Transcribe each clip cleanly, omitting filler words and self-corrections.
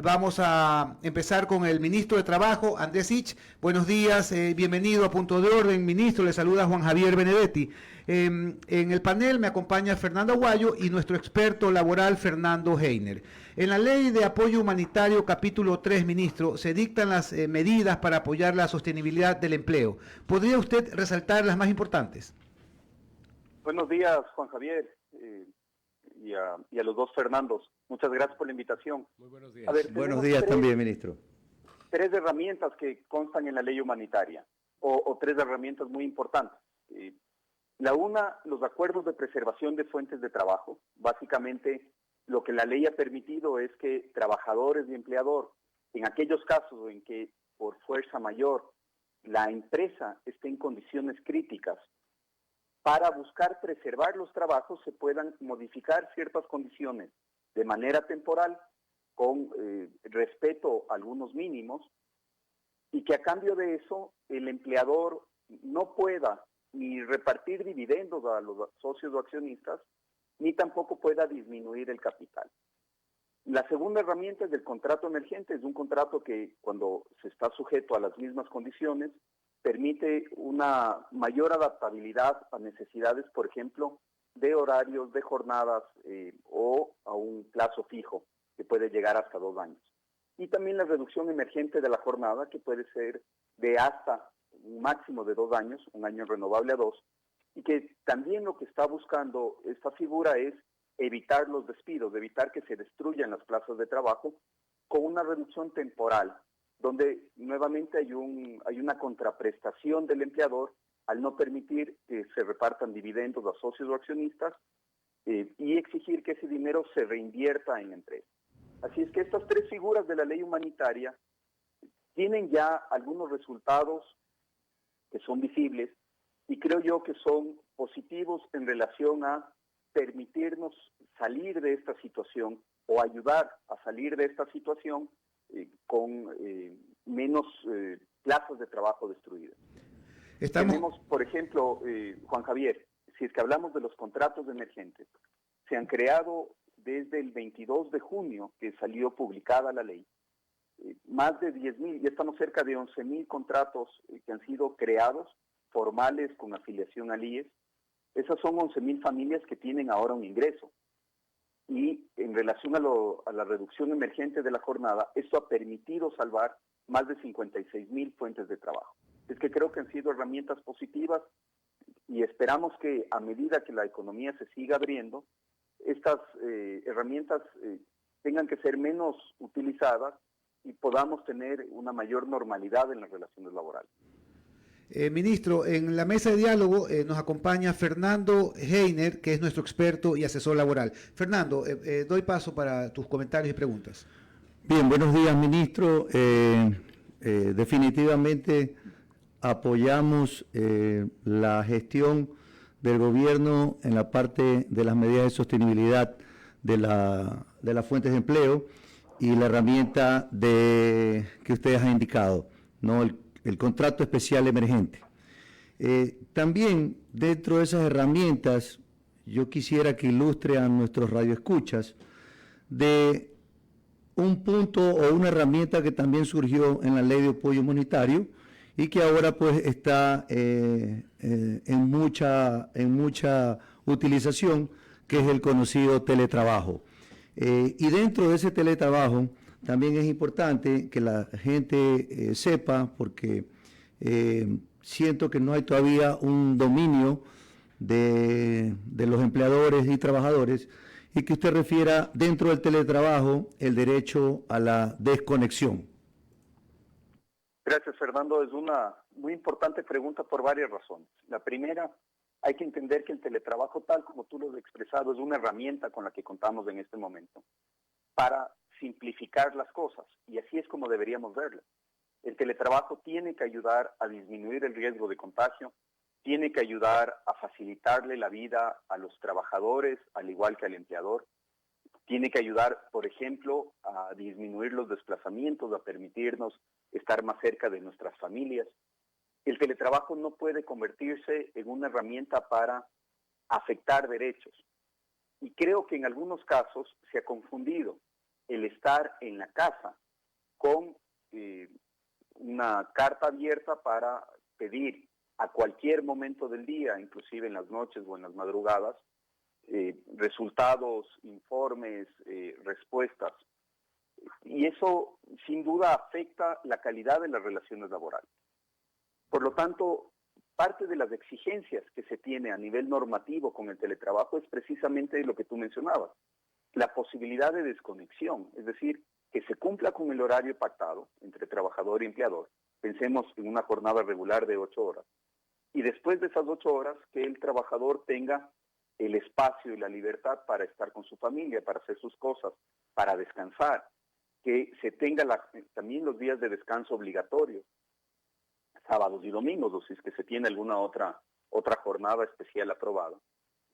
Vamos a empezar con el ministro de Trabajo, Andrés Ich. Buenos días, bienvenido a Punto de Orden, ministro. Le saluda Juan Javier Benedetti. En el panel me acompaña Fernando Aguayo y nuestro experto laboral, Fernando Heiner. En la Ley de Apoyo Humanitario, capítulo 3, ministro, se dictan las medidas para apoyar la sostenibilidad del empleo. ¿Podría usted resaltar las más importantes? Buenos días, Juan Javier, y a los dos Fernandos. Muchas gracias por la invitación. Muy buenos días. A ver, buenos días también, ministro. Tres herramientas que constan en la ley humanitaria, o tres herramientas muy importantes. La una, los acuerdos de preservación de fuentes de trabajo. Básicamente, lo que la ley ha permitido es que trabajadores y empleador, en aquellos casos en que por fuerza mayor la empresa esté en condiciones críticas, para buscar preservar los trabajos se puedan modificar ciertas condiciones de manera temporal, con respeto a algunos mínimos, y que a cambio de eso el empleador no pueda ni repartir dividendos a los socios o accionistas, ni tampoco pueda disminuir el capital. La segunda herramienta es el contrato emergente. Es un contrato que, cuando se está sujeto a las mismas condiciones, permite una mayor adaptabilidad a necesidades, por ejemplo, de horarios, de jornadas o a un plazo fijo que puede llegar hasta 2 años. Y también la reducción emergente de la jornada, que puede ser de hasta un máximo de 2 años, 1 año renovable a 2, y que también lo que está buscando esta figura es evitar los despidos, evitar que se destruyan las plazas de trabajo con una reducción temporal, donde nuevamente hay una contraprestación del empleador al no permitir que se repartan dividendos a socios o accionistas y exigir que ese dinero se reinvierta en la empresa. Así es que estas tres figuras de la ley humanitaria tienen ya algunos resultados que son visibles y creo yo que son positivos en relación a permitirnos salir de esta situación o ayudar a salir de esta situación con menos plazas de trabajo destruidas. Tenemos, por ejemplo, Juan Javier, si es que hablamos de los contratos emergentes, se han creado desde el 22 de junio que salió publicada la ley, más de 10,000, ya estamos cerca de 11,000 contratos que han sido creados, formales con afiliación al IES. Esas son 11,000 familias que tienen ahora un ingreso. Y en relación a la reducción emergente de la jornada, esto ha permitido salvar más de 56,000 fuentes de trabajo. Es que creo que han sido herramientas positivas y esperamos que a medida que la economía se siga abriendo, estas herramientas tengan que ser menos utilizadas y podamos tener una mayor normalidad en las relaciones laborales. Ministro, en la mesa de diálogo nos acompaña Fernando Heiner, que es nuestro experto y asesor laboral. Fernando, doy paso para tus comentarios y preguntas. Bien, buenos días, ministro. Definitivamente apoyamos la gestión del gobierno en la parte de las medidas de sostenibilidad de las fuentes de empleo y la herramienta que ustedes han indicado, ¿no? El contrato especial emergente. También dentro de esas herramientas, yo quisiera que ilustre a nuestros radioescuchas de un punto o una herramienta que también surgió en la Ley de Apoyo Humanitario y que ahora pues está en mucha utilización, que es el conocido teletrabajo. Y dentro de ese teletrabajo también es importante que la gente sepa, porque siento que no hay todavía un dominio de los empleadores y trabajadores, y que usted refiera dentro del teletrabajo el derecho a la desconexión. Gracias, Fernando. Es una muy importante pregunta por varias razones. La primera, hay que entender que el teletrabajo, tal como tú lo has expresado, es una herramienta con la que contamos en este momento para simplificar las cosas, y así es como deberíamos verlo. El teletrabajo tiene que ayudar a disminuir el riesgo de contagio, tiene que ayudar a facilitarle la vida a los trabajadores, al igual que al empleador, tiene que ayudar, por ejemplo, a disminuir los desplazamientos, a permitirnos estar más cerca de nuestras familias. El teletrabajo no puede convertirse en una herramienta para afectar derechos. Y creo que en algunos casos se ha confundido. el estar en la casa con una carta abierta para pedir a cualquier momento del día, inclusive en las noches o en las madrugadas, resultados, informes, respuestas. Y eso sin duda afecta la calidad de las relaciones laborales. Por lo tanto, parte de las exigencias que se tiene a nivel normativo con el teletrabajo es precisamente lo que tú mencionabas, la posibilidad de desconexión, es decir, que se cumpla con el horario pactado entre trabajador y empleador. Pensemos en una jornada regular de 8 horas. Y después de esas 8 horas, que el trabajador tenga el espacio y la libertad para estar con su familia, para hacer sus cosas, para descansar, que se tenga también los días de descanso obligatorios, sábados y domingos, o si es que se tiene alguna otra jornada especial aprobada,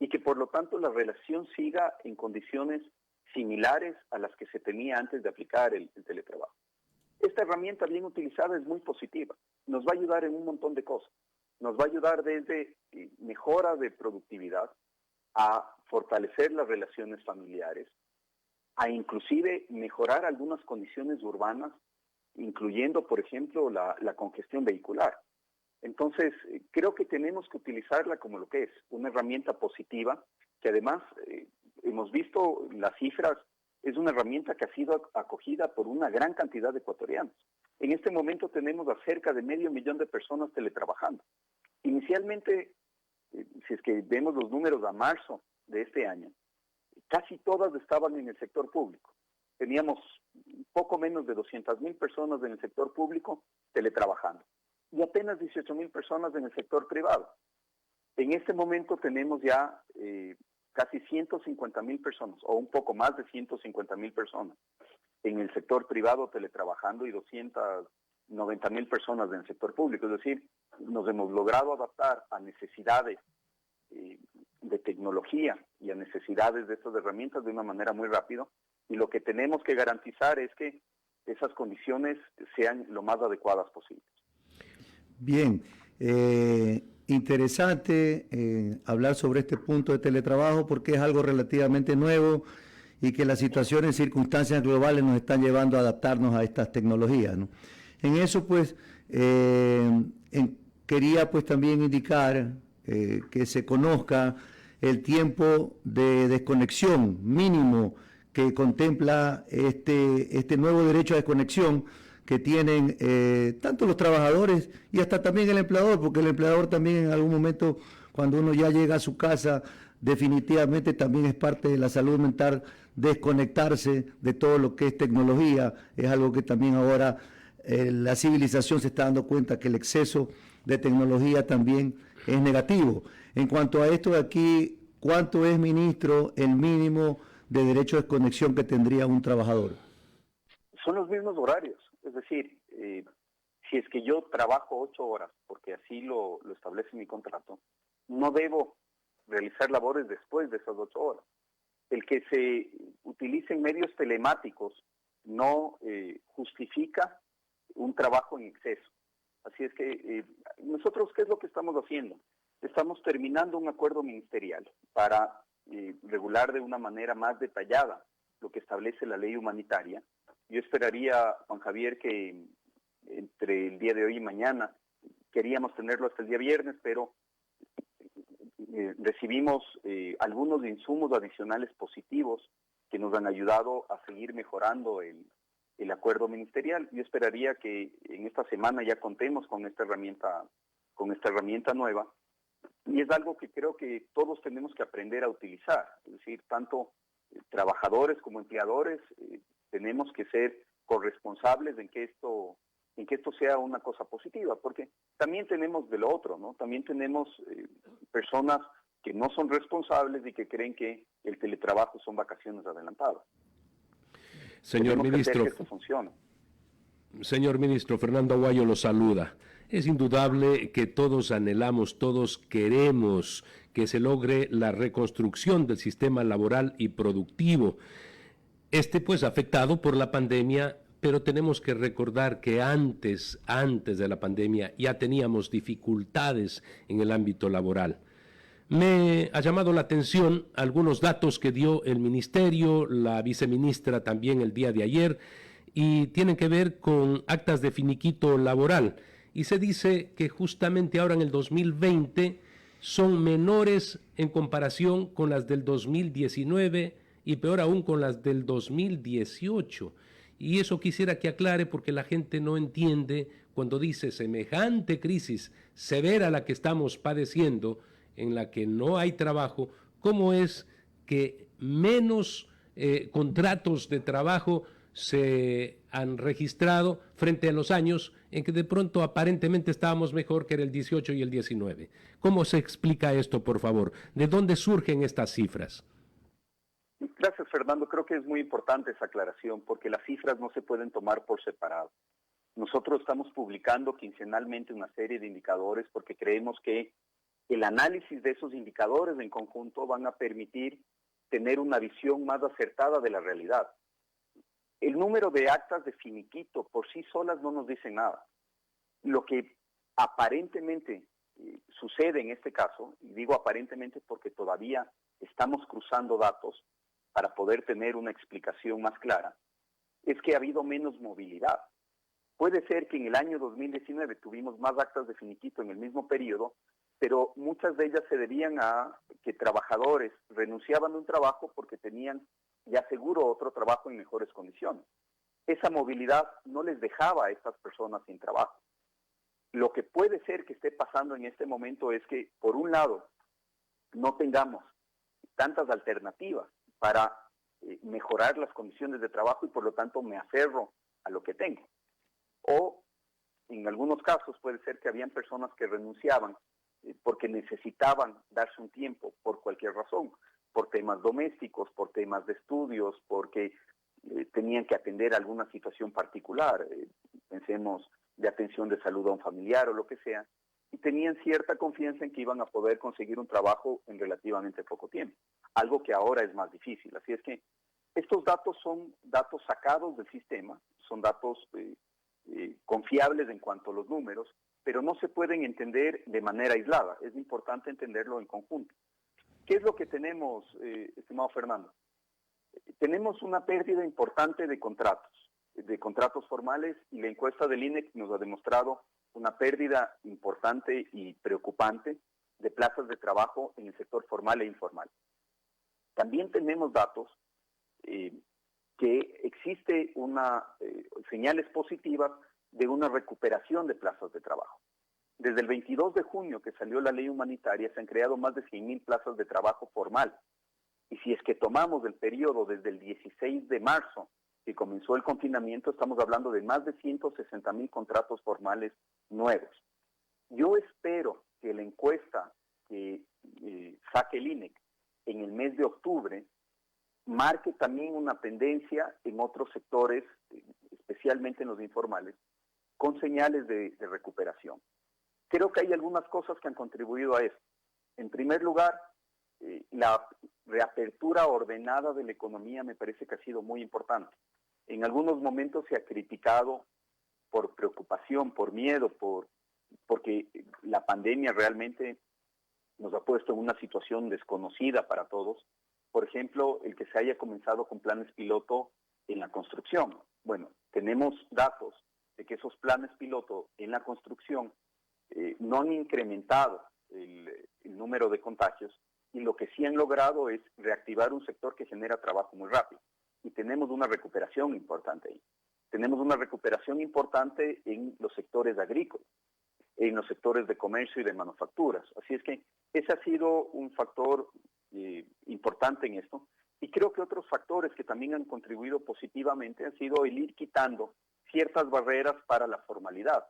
y que por lo tanto la relación siga en condiciones similares a las que se tenía antes de aplicar el teletrabajo. Esta herramienta bien utilizada es muy positiva, nos va a ayudar en un montón de cosas, nos va a ayudar desde mejora de productividad, a fortalecer las relaciones familiares, a inclusive mejorar algunas condiciones urbanas, incluyendo, por ejemplo, la congestión vehicular. Entonces, creo que tenemos que utilizarla como lo que es, una herramienta positiva, que además, hemos visto las cifras, es una herramienta que ha sido acogida por una gran cantidad de ecuatorianos. En este momento tenemos a cerca de 500,000 de personas teletrabajando. Inicialmente, si es que vemos los números a marzo de este año, casi todas estaban en el sector público. Teníamos poco menos de 200,000 personas en el sector público teletrabajando y apenas 18,000 personas en el sector privado. En este momento tenemos ya casi 150,000 personas, o un poco más de 150,000 personas en el sector privado teletrabajando y 290,000 personas en el sector público. Es decir, nos hemos logrado adaptar a necesidades de tecnología y a necesidades de estas herramientas de una manera muy rápida, y lo que tenemos que garantizar es que esas condiciones sean lo más adecuadas posibles. Bien, interesante hablar sobre este punto de teletrabajo porque es algo relativamente nuevo y que las situaciones y circunstancias globales nos están llevando a adaptarnos a estas tecnologías, ¿no? En eso, pues, quería pues también indicar que se conozca el tiempo de desconexión mínimo que contempla este nuevo derecho a desconexión que tienen tanto los trabajadores y hasta también el empleador, porque el empleador también en algún momento, cuando uno ya llega a su casa, definitivamente también es parte de la salud mental desconectarse de todo lo que es tecnología. Es algo que también ahora la civilización se está dando cuenta que el exceso de tecnología también es negativo. En cuanto a esto de aquí, ¿cuánto es, ministro, el mínimo de derecho de desconexión que tendría un trabajador? Son los mismos horarios, es decir, si es que yo trabajo 8 horas, porque así lo establece mi contrato, no debo realizar labores después de esas 8 horas. El que se utilicen medios telemáticos no justifica un trabajo en exceso. Así es que nosotros, ¿qué es lo que estamos haciendo? Estamos terminando un acuerdo ministerial para regular de una manera más detallada lo que establece la ley humanitaria. Yo esperaría, Juan Javier, que entre el día de hoy y mañana, queríamos tenerlo hasta el día viernes, pero recibimos algunos insumos adicionales positivos que nos han ayudado a seguir mejorando el acuerdo ministerial. Yo esperaría que en esta semana ya contemos con esta herramienta nueva, y es algo que creo que todos tenemos que aprender a utilizar. Es decir, tanto trabajadores como empleadores tenemos que ser corresponsables en que esto sea una cosa positiva, porque también tenemos de lo otro, ¿no? También tenemos personas que no son responsables y que creen que el teletrabajo son vacaciones adelantadas. Señor ministro, señor ministro, Fernando Aguayo lo saluda. Es indudable que todos anhelamos, todos queremos que se logre la reconstrucción del sistema laboral y productivo. Pues afectado por la pandemia, pero tenemos que recordar que antes de la pandemia ya teníamos dificultades en el ámbito laboral. Me ha llamado la atención algunos datos que dio el ministerio, la viceministra también el día de ayer, y tienen que ver con actas de finiquito laboral. Y se dice que justamente ahora en el 2020 son menores en comparación con las del 2019 y peor aún con las del 2018. Y eso quisiera que aclare porque la gente no entiende cuando dice semejante crisis severa la que estamos padeciendo, en la que no hay trabajo, cómo es que menos contratos de trabajo se han registrado frente a los años en que de pronto aparentemente estábamos mejor que era el 18 y el 19. ¿Cómo se explica esto, por favor? ¿De dónde surgen estas cifras? Gracias, Fernando. Creo que es muy importante esa aclaración porque las cifras no se pueden tomar por separado. Nosotros estamos publicando quincenalmente una serie de indicadores porque creemos que el análisis de esos indicadores en conjunto van a permitir tener una visión más acertada de la realidad. El número de actas de finiquito por sí solas no nos dice nada. Lo que aparentemente sucede en este caso, y digo aparentemente porque todavía estamos cruzando datos para poder tener una explicación más clara, es que ha habido menos movilidad. Puede ser que en el año 2019 tuvimos más actas de finiquito en el mismo periodo, pero muchas de ellas se debían a que trabajadores renunciaban a un trabajo porque tenían ya seguro otro trabajo en mejores condiciones. Esa movilidad no les dejaba a estas personas sin trabajo. Lo que puede ser que esté pasando en este momento es que, por un lado, no tengamos tantas alternativas para mejorar las condiciones de trabajo y por lo tanto me aferro a lo que tengo. O en algunos casos puede ser que habían personas que renunciaban porque necesitaban darse un tiempo por cualquier razón, por temas domésticos, por temas de estudios, porque tenían que atender alguna situación particular, pensemos de atención de salud a un familiar o lo que sea, y tenían cierta confianza en que iban a poder conseguir un trabajo en relativamente poco tiempo, algo que ahora es más difícil. Así es que estos datos son datos sacados del sistema, son datos confiables en cuanto a los números, pero no se pueden entender de manera aislada, es importante entenderlo en conjunto. ¿Qué es lo que tenemos, estimado Fernando? Tenemos una pérdida importante de contratos formales, y la encuesta del INEC nos ha demostrado una pérdida importante y preocupante de plazas de trabajo en el sector formal e informal. También tenemos datos que existe señales positivas de una recuperación de plazas de trabajo. Desde el 22 de junio que salió la ley humanitaria se han creado más de 100,000 plazas de trabajo formal. Y si es que tomamos el periodo desde el 16 de marzo que comenzó el confinamiento, estamos hablando de más de 160,000 contratos formales nuevos. Yo espero que la encuesta que saque el INEC en el mes de octubre marque también una tendencia en otros sectores, especialmente en los informales, con señales de recuperación. Creo que hay algunas cosas que han contribuido a eso. En primer lugar, la reapertura ordenada de la economía me parece que ha sido muy importante. En algunos momentos se ha criticado por preocupación, por miedo, porque la pandemia realmente nos ha puesto en una situación desconocida para todos. Por ejemplo, el que se haya comenzado con planes piloto en la construcción. Bueno, tenemos datos de que esos planes piloto en la construcción no han incrementado el número de contagios, y lo que sí han logrado es reactivar un sector que genera trabajo muy rápido. Y tenemos una recuperación importante ahí. Tenemos una recuperación importante en los sectores agrícolas, en los sectores de comercio y de manufacturas. Así es que ese ha sido un factor importante en esto. Y creo que otros factores que también han contribuido positivamente han sido el ir quitando ciertas barreras para la formalidad.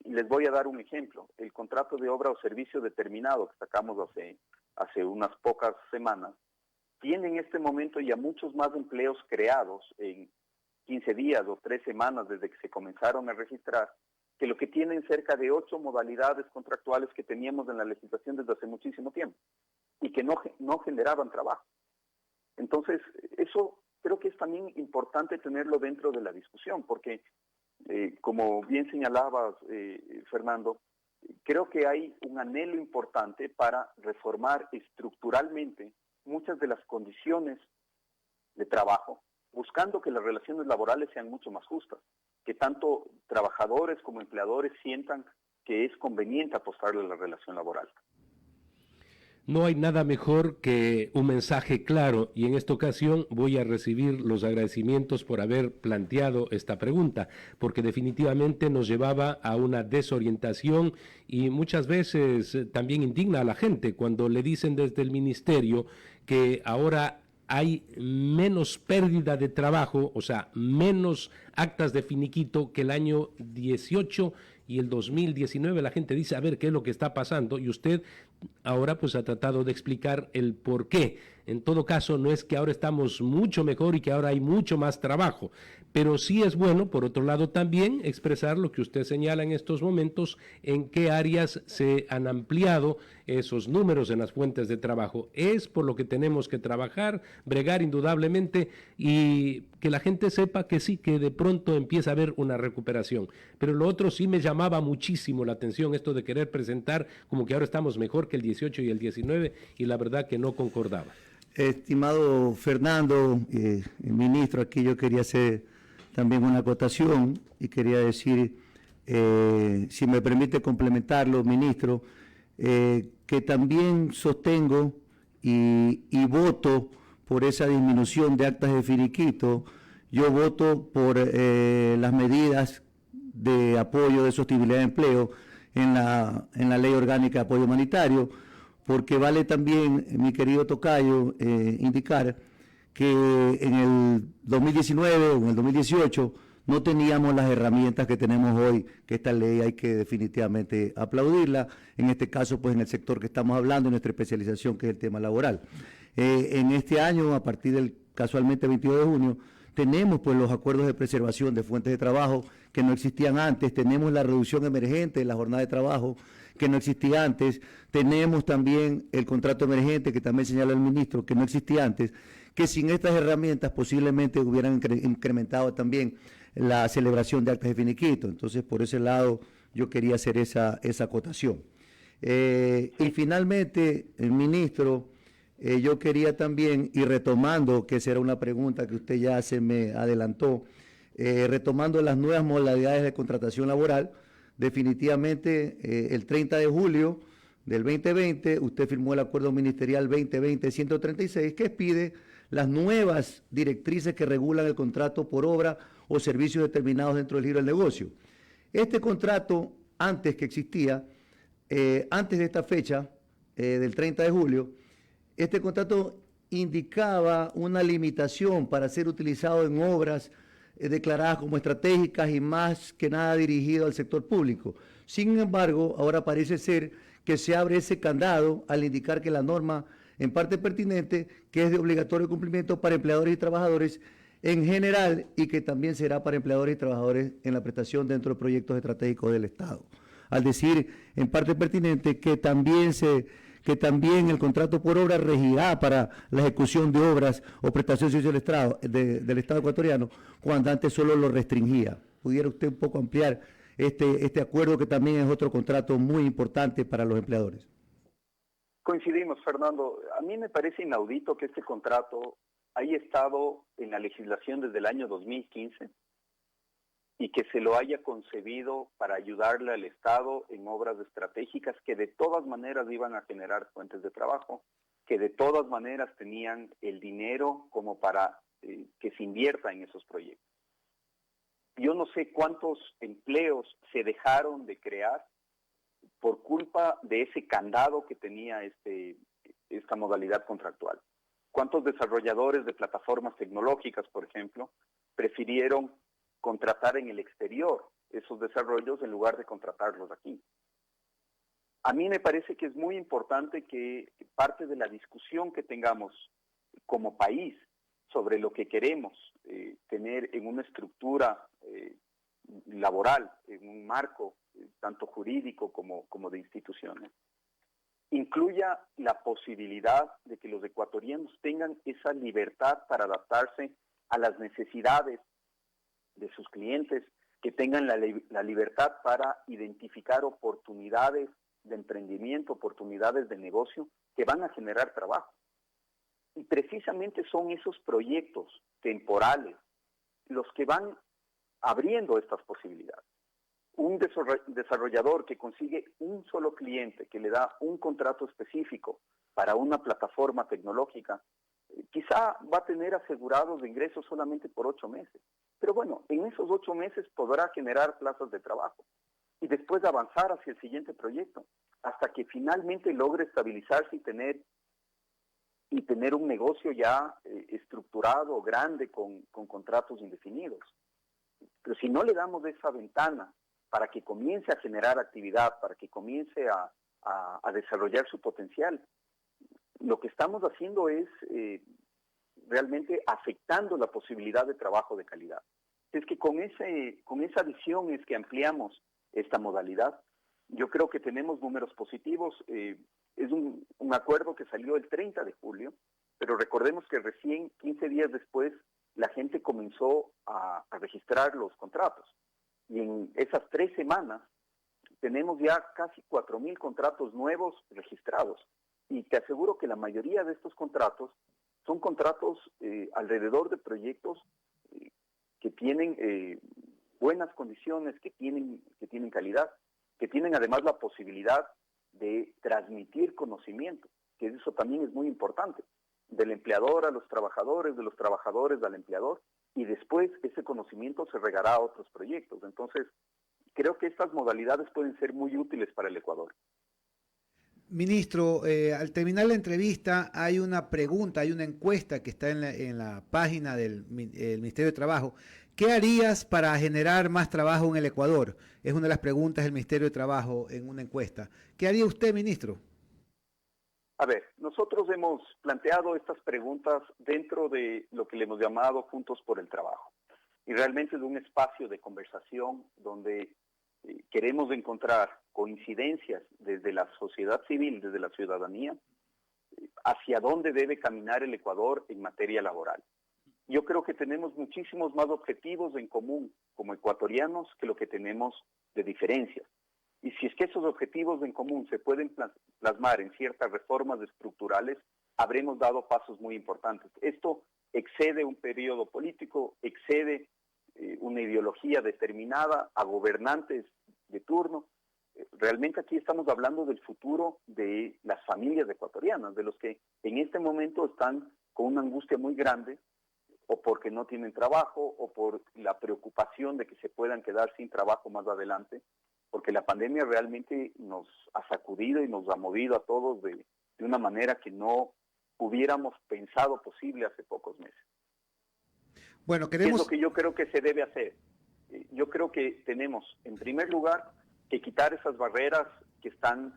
Y les voy a dar un ejemplo. El contrato de obra o servicio determinado que sacamos hace unas pocas semanas tiene en este momento ya muchos más empleos creados en 15 días o 3 semanas desde que se comenzaron a registrar, que lo que tienen cerca de 8 modalidades contractuales que teníamos en la legislación desde hace muchísimo tiempo y que no generaban trabajo. Entonces, eso creo que es también importante tenerlo dentro de la discusión, porque como bien señalabas, Fernando, creo que hay un anhelo importante para reformar estructuralmente muchas de las condiciones de trabajo, buscando que las relaciones laborales sean mucho más justas, que tanto trabajadores como empleadores sientan que es conveniente apostarle a la relación laboral. No hay nada mejor que un mensaje claro y en esta ocasión voy a recibir los agradecimientos por haber planteado esta pregunta, porque definitivamente nos llevaba a una desorientación y muchas veces también indigna a la gente cuando le dicen desde el ministerio que ahora hay menos pérdida de trabajo, o sea, menos actas de finiquito que el año 18 y el 2019. La gente dice, a ver, ¿qué es lo que está pasando? Y usted ahora pues ha tratado de explicar el por qué. En todo caso, no es que ahora estamos mucho mejor y que ahora hay mucho más trabajo, pero sí es bueno, por otro lado, también expresar lo que usted señala en estos momentos, en qué áreas se han ampliado esos números en las fuentes de trabajo. Es por lo que tenemos que trabajar, bregar indudablemente y que la gente sepa que sí, que de pronto empieza a haber una recuperación. Pero lo otro sí me llamaba muchísimo la atención, esto de querer presentar como que ahora estamos mejor que el 18 y el 19, y la verdad que no concordaba. Estimado Fernando, ministro, aquí yo quería hacer también una acotación y quería decir, si me permite complementarlo, ministro, que también sostengo y voto por esa disminución de actas de finiquito. Yo voto por las medidas de apoyo de sostenibilidad de empleo en la Ley Orgánica de Apoyo Humanitario, porque vale también, mi querido tocayo, indicar que en el 2019 o en el 2018 no teníamos las herramientas que tenemos hoy, que esta ley hay que definitivamente aplaudirla, en este caso pues en el sector que estamos hablando, en nuestra especialización que es el tema laboral. En este año, a partir del casualmente 22 de junio, tenemos pues los acuerdos de preservación de fuentes de trabajo que no existían antes, tenemos la reducción emergente de la jornada de trabajo que no existía antes, tenemos también el contrato emergente que también señala el ministro que no existía antes, que sin estas herramientas posiblemente hubieran incrementado también la celebración de actas de finiquito. Entonces, por ese lado, yo quería hacer esa acotación. Y finalmente, el ministro, yo quería también, y retomando, que esa era una pregunta que usted ya se me adelantó, retomando las nuevas modalidades de contratación laboral, definitivamente el 30 de julio del 2020, usted firmó el acuerdo ministerial 2020-136 que pide las nuevas directrices que regulan el contrato por obra o servicios determinados dentro del giro del negocio. Este contrato, antes que existía, antes de esta fecha, del 30 de julio, este contrato indicaba una limitación para ser utilizado en obras declaradas como estratégicas y más que nada dirigido al sector público. Sin embargo, ahora parece ser que se abre ese candado al indicar que la norma en parte pertinente, que es de obligatorio cumplimiento para empleadores y trabajadores en general y que también será para empleadores y trabajadores en la prestación dentro de proyectos estratégicos del Estado. Al decir en parte pertinente que también el contrato por obra regirá para la ejecución de obras o prestación de servicios del Estado ecuatoriano, cuando antes solo lo restringía. ¿Pudiera usted un poco ampliar este acuerdo que también es otro contrato muy importante para los empleadores? Coincidimos, Fernando. A mí me parece inaudito que este contrato haya estado en la legislación desde el año 2015 y que se lo haya concebido para ayudarle al Estado en obras estratégicas que de todas maneras iban a generar fuentes de trabajo, que de todas maneras tenían el dinero como para que se invierta en esos proyectos. Yo no sé cuántos empleos se dejaron de crear por culpa de ese candado que tenía esta modalidad contractual. ¿Cuántos desarrolladores de plataformas tecnológicas, por ejemplo, prefirieron contratar en el exterior esos desarrollos en lugar de contratarlos aquí? A mí me parece que es muy importante que parte de la discusión que tengamos como país sobre lo que queremos tener en una estructura laboral, en un marco tanto jurídico como de instituciones, incluya la posibilidad de que los ecuatorianos tengan esa libertad para adaptarse a las necesidades de sus clientes, que tengan la libertad para identificar oportunidades de emprendimiento, oportunidades de negocio que van a generar trabajo. Y precisamente son esos proyectos temporales los que van abriendo estas posibilidades. Un desarrollador que consigue un solo cliente, que le da un contrato específico para una plataforma tecnológica, quizá va a tener asegurados de ingresos solamente por 8 meses. Pero bueno, en esos 8 meses podrá generar plazas de trabajo y después avanzar hacia el siguiente proyecto, hasta que finalmente logre estabilizarse y tener un negocio ya estructurado, grande, con contratos indefinidos. Pero si no le damos esa ventana para que comience a generar actividad, para que comience a desarrollar su potencial, lo que estamos haciendo es realmente afectando la posibilidad de trabajo de calidad. Es que con esa visión es que ampliamos esta modalidad. Yo creo que tenemos números positivos. Es un acuerdo que salió el 30 de julio, pero recordemos que recién 15 días después la gente comenzó a registrar los contratos. Y en esas 3 semanas tenemos ya casi 4,000 contratos nuevos registrados. Y te aseguro que la mayoría de estos contratos son contratos alrededor de proyectos que tienen buenas condiciones, que tienen calidad, que tienen además la posibilidad de transmitir conocimiento, que eso también es muy importante, del empleador a los trabajadores, de los trabajadores al empleador, y después ese conocimiento se regará a otros proyectos. Entonces, creo que estas modalidades pueden ser muy útiles para el Ecuador. Ministro, al terminar la entrevista hay una pregunta, hay una encuesta que está en la página del Ministerio de Trabajo. ¿Qué harías para generar más trabajo en el Ecuador? Es una de las preguntas del Ministerio de Trabajo en una encuesta. ¿Qué haría usted, ministro? A ver, nosotros hemos planteado estas preguntas dentro de lo que le hemos llamado Juntos por el Trabajo. Y realmente es un espacio de conversación donde queremos encontrar coincidencias desde la sociedad civil, desde la ciudadanía, hacia dónde debe caminar el Ecuador en materia laboral. Yo creo que tenemos muchísimos más objetivos en común como ecuatorianos que lo que tenemos de diferencias. Y si es que esos objetivos en común se pueden plasmar en ciertas reformas estructurales, habremos dado pasos muy importantes. Esto excede un periodo político, excede una ideología determinada a gobernantes de turno. Realmente aquí estamos hablando del futuro de las familias ecuatorianas, de los que en este momento están con una angustia muy grande, o porque no tienen trabajo, o por la preocupación de que se puedan quedar sin trabajo más adelante, porque la pandemia realmente nos ha sacudido y nos ha movido a todos de una manera que no hubiéramos pensado posible hace pocos meses. Bueno, ¿Qué es lo que yo creo que se debe hacer? Yo creo que tenemos, en primer lugar, que quitar esas barreras que están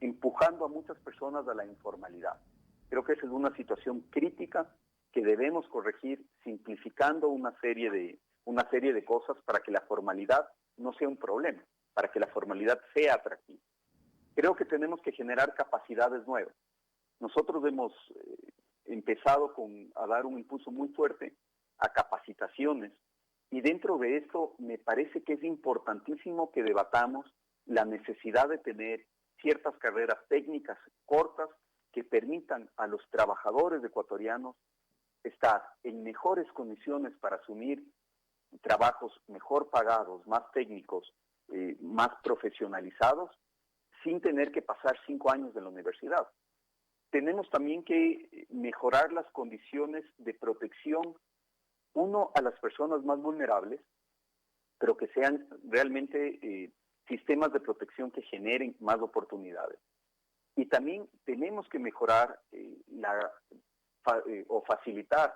empujando a muchas personas a la informalidad. Creo que esa es una situación crítica que debemos corregir simplificando una serie de cosas para que la formalidad no sea un problema, para que la formalidad sea atractiva. Creo que tenemos que generar capacidades nuevas. Nosotros hemos empezado a dar un impulso muy fuerte a capacitaciones, y dentro de esto me parece que es importantísimo que debatamos la necesidad de tener ciertas carreras técnicas cortas que permitan a los trabajadores ecuatorianos estar en mejores condiciones para asumir trabajos mejor pagados, más técnicos, más profesionalizados, sin tener que pasar 5 años de la universidad. Tenemos también que mejorar las condiciones de protección, uno, a las personas más vulnerables, pero que sean realmente sistemas de protección que generen más oportunidades. Y también tenemos que mejorar o facilitar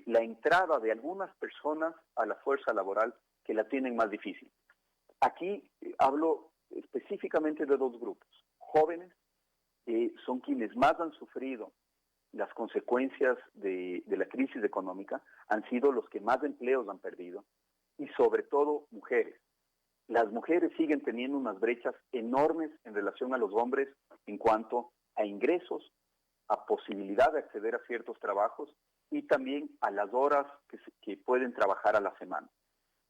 la entrada de algunas personas a la fuerza laboral que la tienen más difícil. Aquí hablo específicamente de 2 grupos. Jóvenes, que son quienes más han sufrido las consecuencias de la crisis económica, han sido los que más empleos han perdido, y sobre todo mujeres. Las mujeres siguen teniendo unas brechas enormes en relación a los hombres en cuanto a ingresos, a posibilidad de acceder a ciertos trabajos y también a las horas que pueden trabajar a la semana.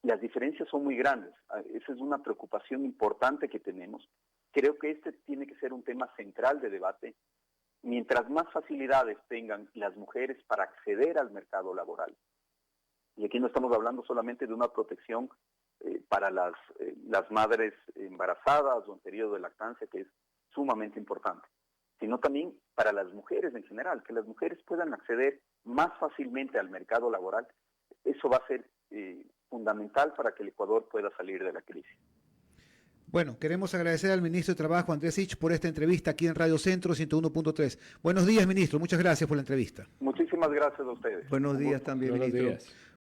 las diferencias son muy grandes. Esa es una preocupación importante que tenemos. Creo que este tiene que ser un tema central de debate. Mientras más facilidades tengan las mujeres para acceder al mercado laboral, y aquí no estamos hablando solamente de una protección para las madres embarazadas o en periodo de lactancia, que es sumamente importante, sino también para las mujeres en general, que las mujeres puedan acceder más fácilmente al mercado laboral. Eso va a ser fundamental para que el Ecuador pueda salir de la crisis. Bueno, queremos agradecer al ministro de Trabajo, Andrés Sitch, por esta entrevista aquí en Radio Centro 101.3. Buenos días, ministro. Muchas gracias por la entrevista. Muchísimas gracias a ustedes. Buenos días también, Buenos ministro. días.